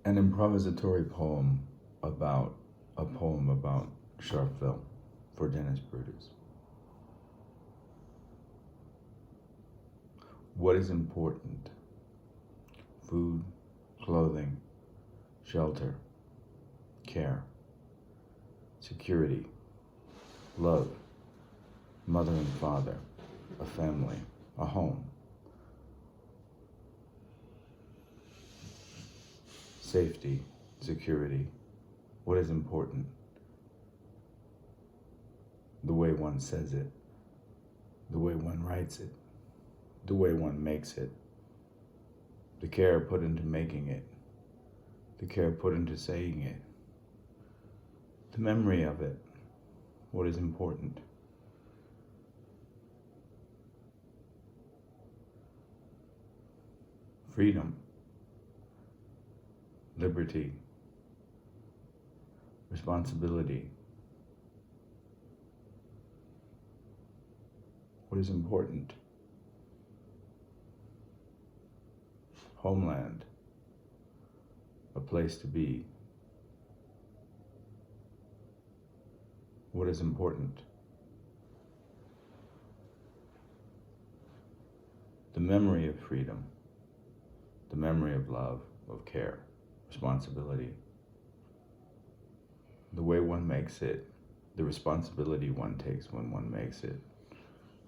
An improvisatory poem about Sharpeville for Dennis Brutus. What is important? Food, clothing, shelter, care, security, love, mother and father, a family, a home, safety, security. What is important? The way one says it, the way one writes it, the way one makes it, the care put into making it, the care put into saying it, the memory of it. What is important? Freedom, liberty, responsibility. What is important? Homeland, a place to be. What is important? The memory of freedom, the memory of love, of care, responsibility. The way one makes it, the responsibility one takes when one makes it,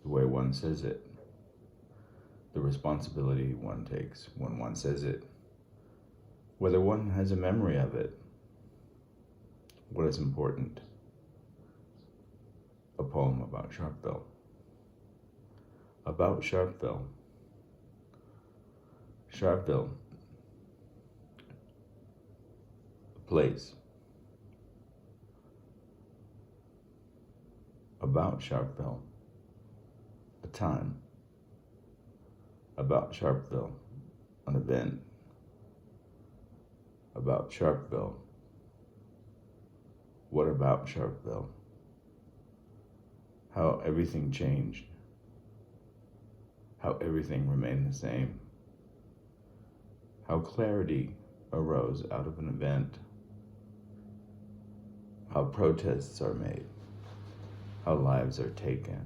the way one says it, the responsibility one takes when one says it, whether one has a memory of it. What is important? A poem about Sharpeville. About Sharpeville. Sharpeville, a place. About Sharpeville, a time. About Sharpeville, an event. About Sharpeville. What about Sharpeville? How everything changed. How everything remained the same. How clarity arose out of an event. How protests are made. How lives are taken.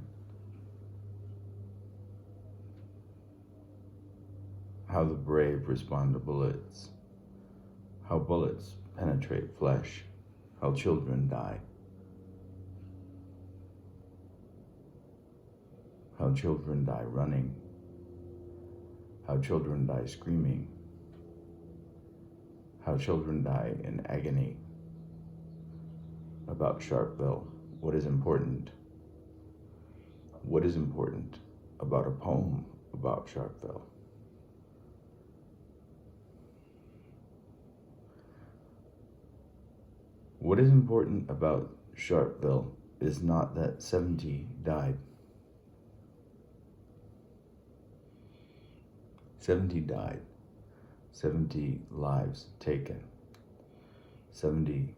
How the brave respond to bullets. How bullets penetrate flesh. How children die. How children die running. How children die screaming. How children die in agony. About Sharpeville, what is important? What is important about a poem about Sharpeville? What is important about Sharpeville is not that 70 died. 70 died. 70 lives taken. 70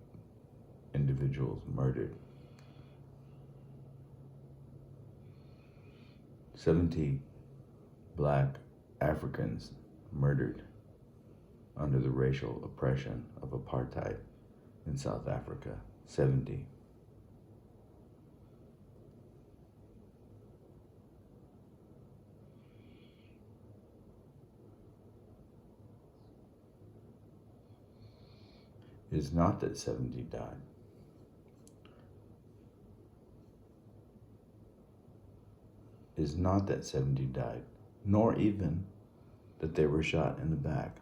individuals murdered. 70 Black Africans murdered under the racial oppression of apartheid in South Africa. 70. It is not that 70 died. It is not that 70 died, nor even that they were shot in the back.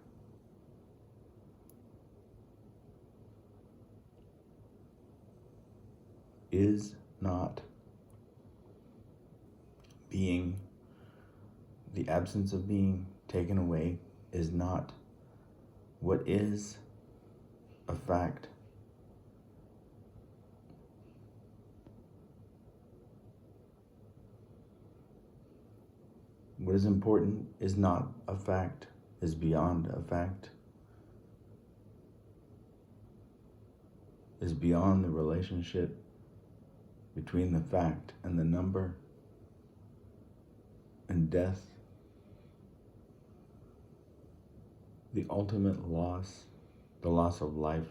Is not being, the absence of being taken away is not what is a fact. What is important is not a fact, is beyond a fact, is beyond the relationship between the fact and the number and death, the ultimate loss the loss of life,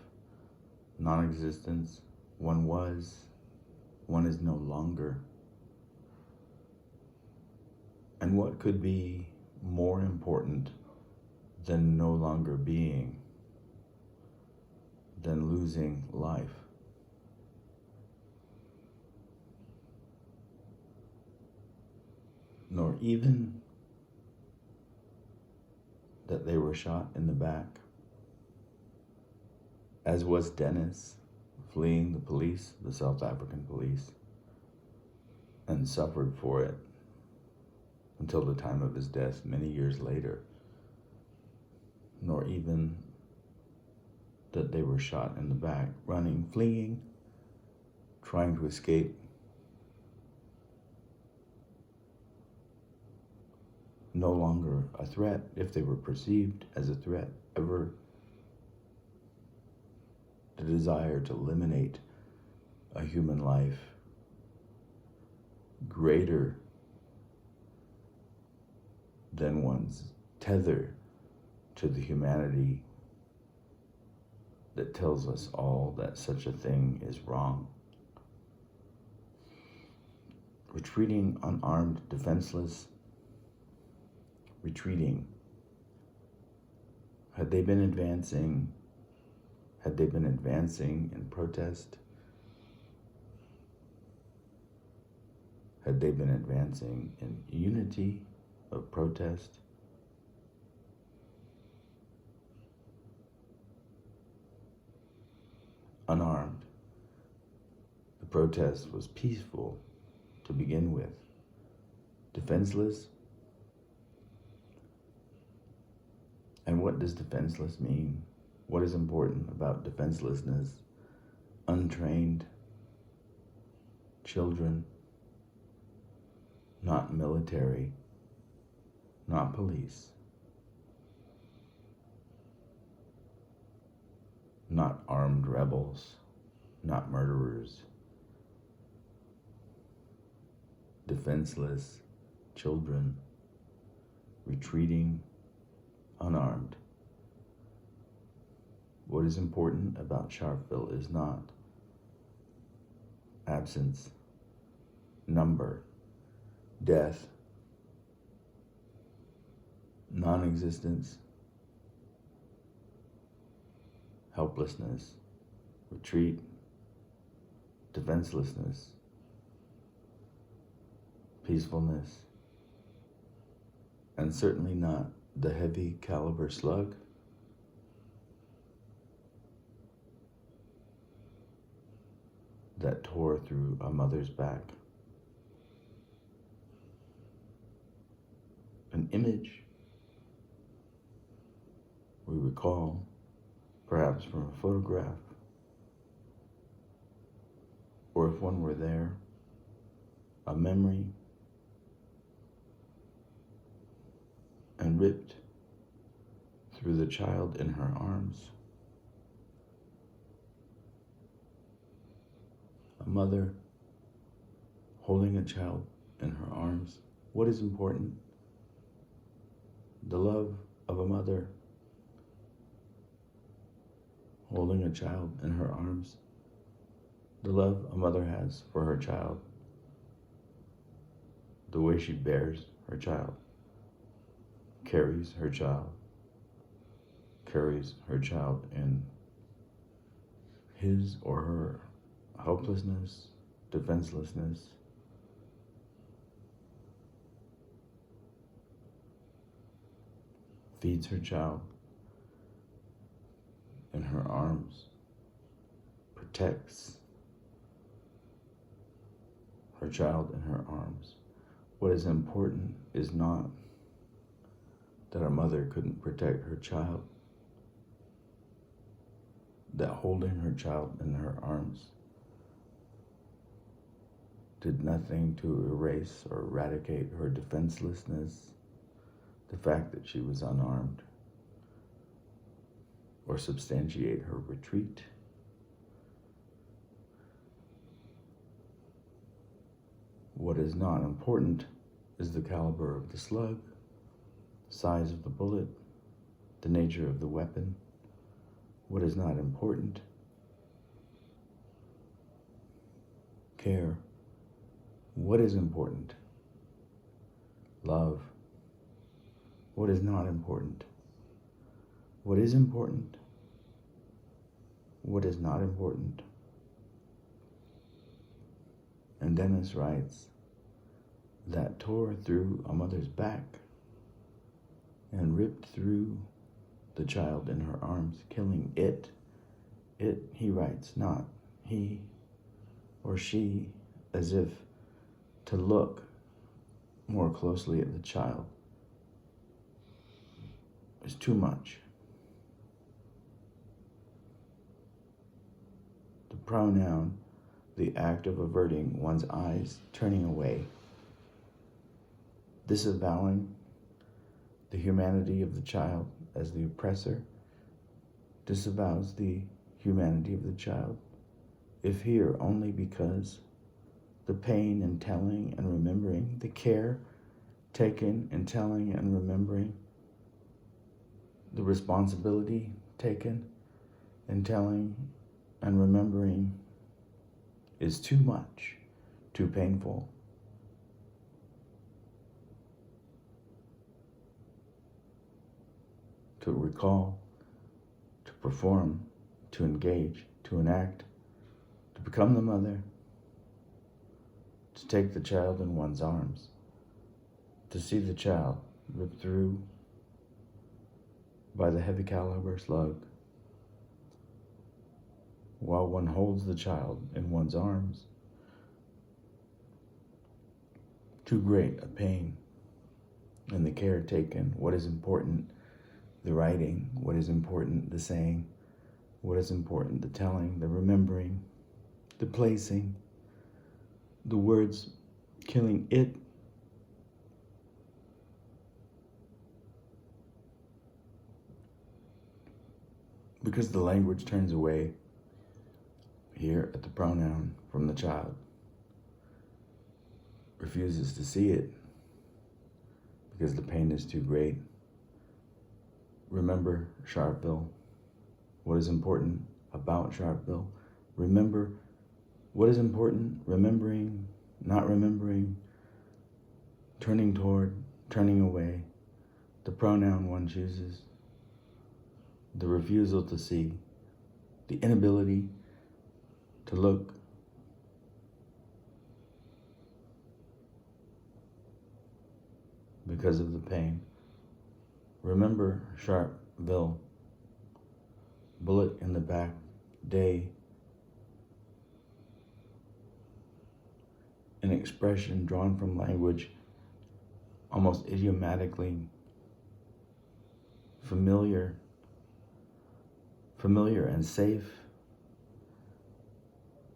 non-existence. One was, one is no longer. And what could be more important than no longer being, than losing life? Nor even that they were shot in the back, as was Dennis, fleeing the police, the South African police, and suffered for it until the time of his death many years later. Nor even that they were shot in the back, running, fleeing, trying to escape. No longer a threat, if they were perceived as a threat ever. The desire to eliminate a human life greater than one's tether to the humanity that tells us all that such a thing is wrong. Retreating, unarmed, defenseless, retreating. Had they been advancing in protest? Had they been advancing in unity of protest? Unarmed. The protest was peaceful to begin with. Defenseless. And what does defenseless mean? What is important about defenselessness? Untrained children, not military, not police, not armed rebels, not murderers. Defenseless children, retreating, unarmed. What is important about Sharpeville is not absence, number, death, non-existence, helplessness, retreat, defenselessness, peacefulness, and certainly not the heavy caliber slug. That tore through a mother's back. An image we recall, perhaps from a photograph, or if one were there, a memory, and ripped through the child in her arms. A mother holding a child in her arms. What is important? The love of a mother holding a child in her arms. The love a mother has for her child. The way she bears her child, carries her child in his or her helplessness, defenselessness, feeds her child in her arms, protects her child in her arms. What is important is not that a mother couldn't protect her child, that holding her child in her arms did nothing to erase or eradicate her defenselessness, the fact that she was unarmed, or substantiate her retreat. What is not important is the caliber of the slug, size of the bullet, the nature of the weapon, what is not important. Care, what is important. Love, what is not important. What is important, what is not important. And Dennis writes, that tore through a mother's back and ripped through the child in her arms, killing it. It, he writes, not he or she, as if to look more closely at the child is too much. The pronoun, the act of averting one's eyes, turning away, disavowing the humanity of the child as the oppressor, disavows the humanity of the child, if here only because the pain in telling and remembering, the care taken in telling and remembering, the responsibility taken in telling and remembering is too much, too painful. To recall, to perform, to engage, to enact, to become the mother, to take the child in one's arms, to see the child ripped through by the heavy caliber slug, while one holds the child in one's arms. Too great a pain, and the care taken, what is important, the writing, what is important, the saying, what is important, the telling, the remembering, the placing, the words killing it, because the language turns away here at the pronoun from the child, refuses to see it because the pain is too great. Remember Sharpeville, what is important about Sharpeville. Remember what is important, remembering, not remembering, turning toward, turning away, the pronoun one chooses, the refusal to see, the inability to look, because of the pain. Remember Sharpeville, bullet in the back, day, an expression drawn from language, almost idiomatically familiar and safe.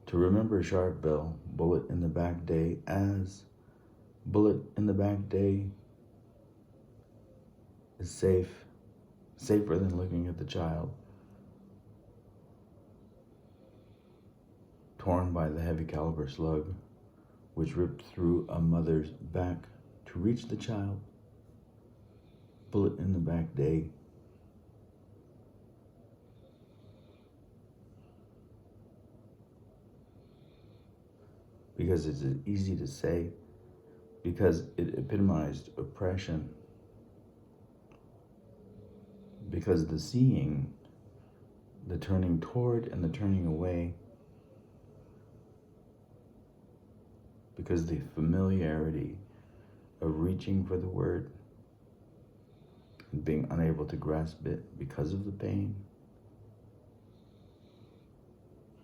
To remember Sharpeville, bullet in the back day, as bullet in the back day is safe, safer than looking at the child, torn by the heavy caliber slug, which ripped through a mother's back to reach the child. Bullet in the back day. Because it's easy to say, because it epitomized oppression, because the seeing, the turning toward and the turning away, because the familiarity of reaching for the word and being unable to grasp it because of the pain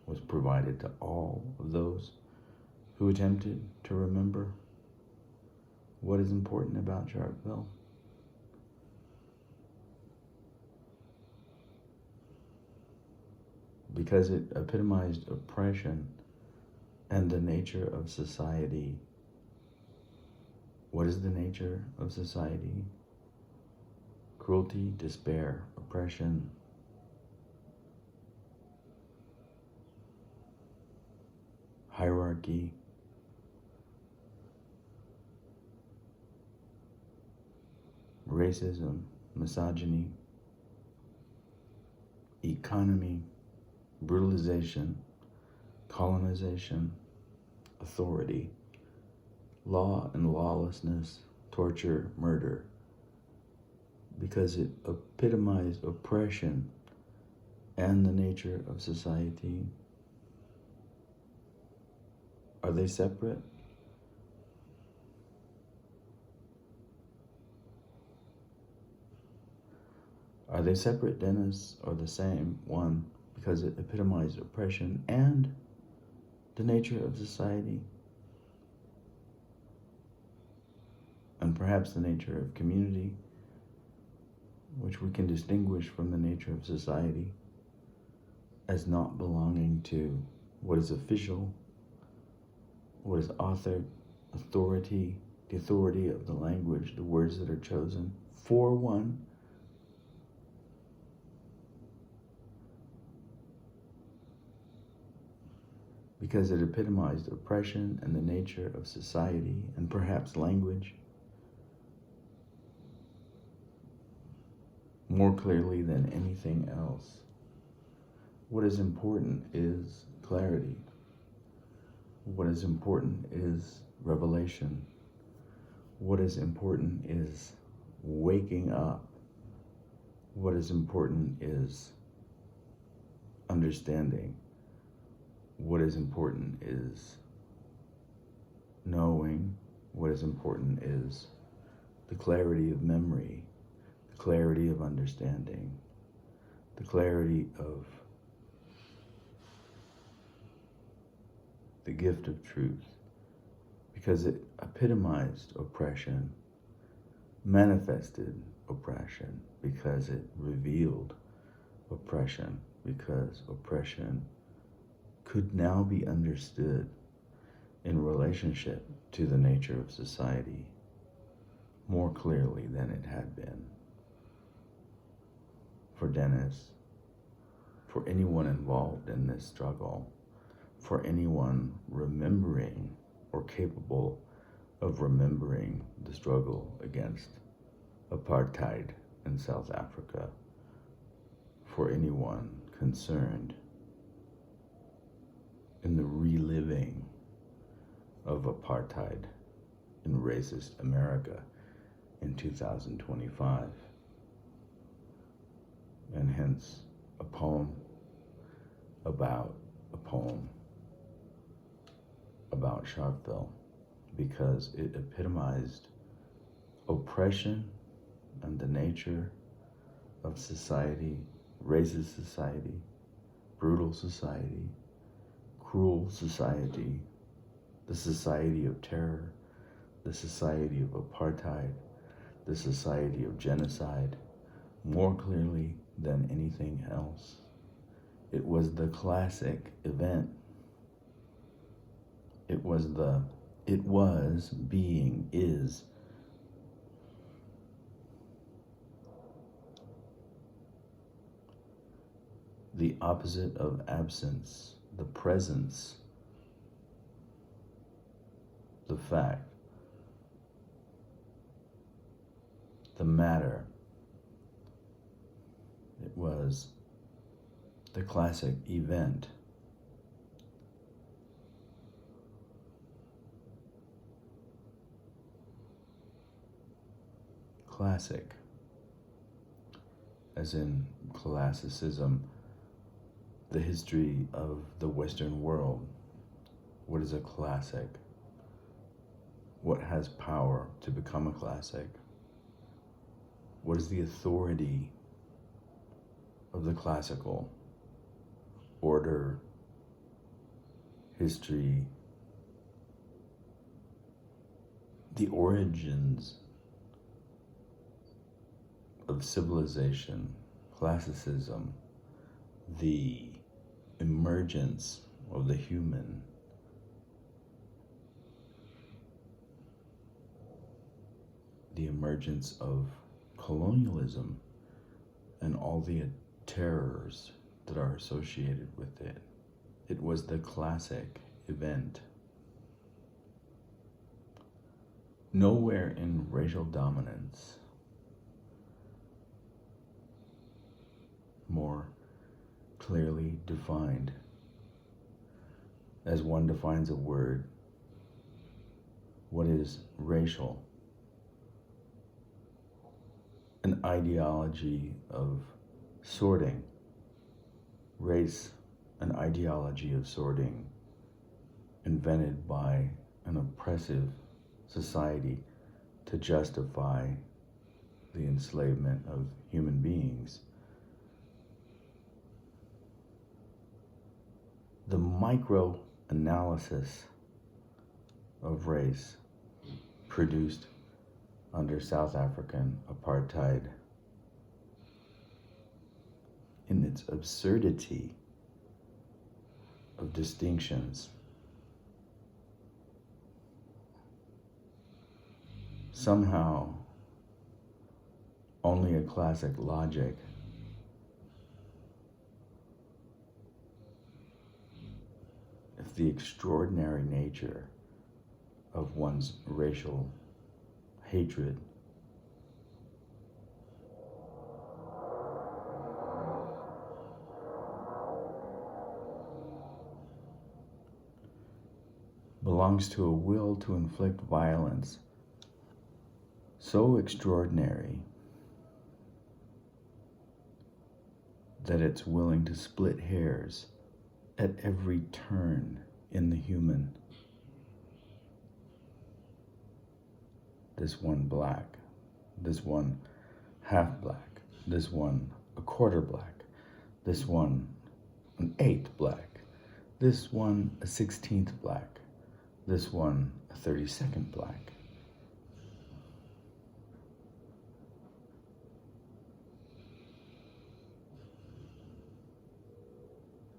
was provided to all of those who attempted to remember what is important about Sharpeville. Because it epitomized oppression and the nature of society. What is the nature of society? Cruelty, despair, oppression. Hierarchy. Racism, misogyny, economy, brutalization, colonization, authority, law and lawlessness, torture, murder, because it epitomized oppression and the nature of society. Are they separate? Are they separate, Dennis, or the same one because it epitomized oppression and the nature of society? And perhaps the nature of community, which we can distinguish from the nature of society as not belonging to what is official, what is authored, authority, the authority of the language, the words that are chosen for one. Because it epitomized oppression and the nature of society and perhaps language more clearly than anything else. What is important is clarity. What is important is revelation. What is important is waking up. What is important is understanding. What is important is knowing. What is important is the clarity of memory, the clarity of understanding, the clarity of the gift of truth, because it epitomized oppression, manifested oppression, because it revealed oppression, because oppression could now be understood in relationship to the nature of society more clearly than it had been. For Dennis, for anyone involved in this struggle, for anyone remembering or capable of remembering the struggle against apartheid in South Africa, for anyone concerned in the reliving of apartheid in racist America in 2025, and hence a poem about Sharpeville, because it epitomized oppression and the nature of society, racist society, brutal society, cruel society, the society of terror, the society of apartheid, the society of genocide, more clearly than anything else. It was the classic event. It was being, is. The opposite of absence, the presence, the fact, the matter. It was the classic event. Classic, as in classicism, the history of the Western world. What is a classic? What has power to become a classic? What is the authority of the classical order, history, the origins of civilization, classicism, the emergence of the human, the emergence of colonialism and all the terrors that are associated with it. It was the classic event. Nowhere in racial dominance more clearly defined. As one defines a word, what is racial? An ideology of sorting. Race, an ideology of sorting invented by an oppressive society to justify the enslavement of human beings. The micro-analysis of race produced under South African apartheid, in its absurdity of distinctions, somehow only a classic logic if the extraordinary nature of one's racial hatred belongs to a will to inflict violence so extraordinary that it's willing to split hairs at every turn in the human. This one black, this one half black, this one a quarter black, this one an eighth black, this one a 16th black, this one a 32nd black.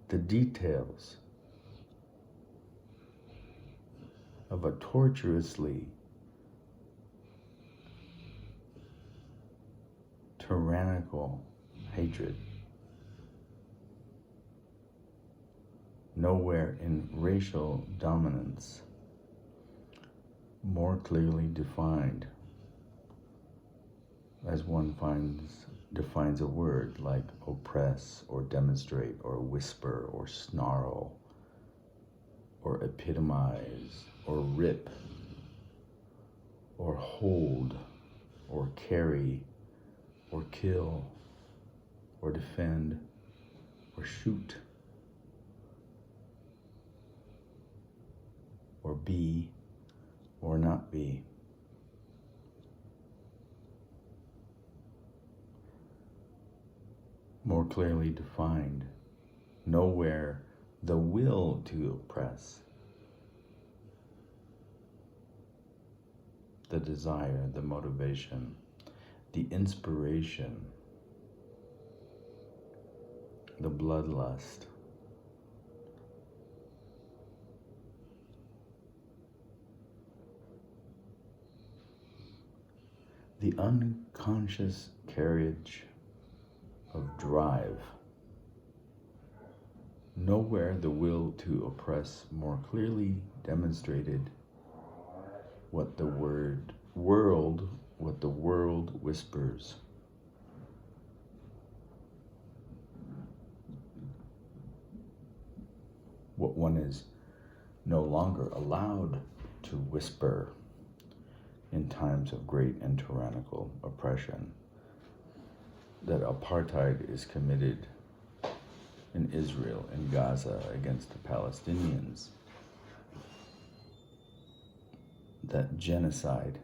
The details of a tortuously tyrannical hatred. Nowhere in racial dominance more clearly defined as one defines a word like oppress or demonstrate or whisper or snarl or epitomize or rip or hold or carry or kill or defend or shoot or be or not be. More clearly defined, nowhere the will to oppress, the desire, the motivation, the inspiration, the bloodlust, the unconscious carriage of drive. Nowhere the will to oppress more clearly demonstrated what the world whispers. What one is no longer allowed to whisper in times of great and tyrannical oppression. That apartheid is committed in Israel and Gaza against the Palestinians. That genocide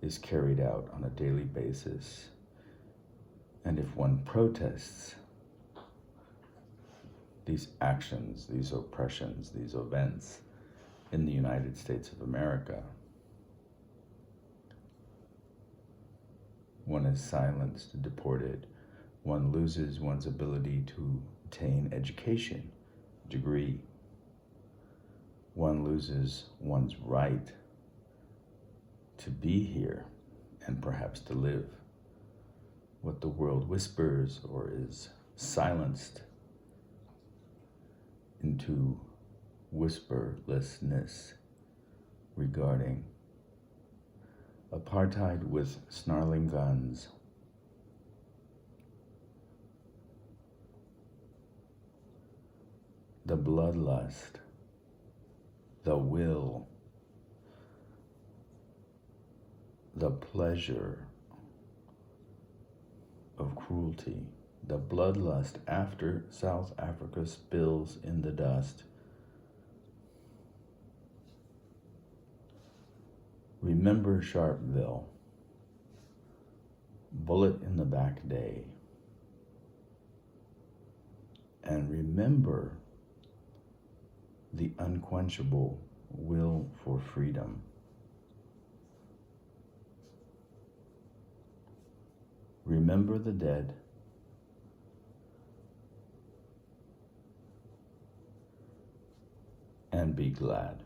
is carried out on a daily basis. And if one protests these actions, these oppressions, these events in the United States of America, one is silenced, deported. One loses one's ability to attain education, degree. One loses one's right to be here and perhaps to live. What the world whispers or is silenced into whisperlessness regarding apartheid with snarling guns, the bloodlust, the will, the pleasure of cruelty, the bloodlust after South Africa spills in the dust. Remember Sharpeville, bullet in the back day. And remember the unquenchable will for freedom. Remember the dead. And be glad.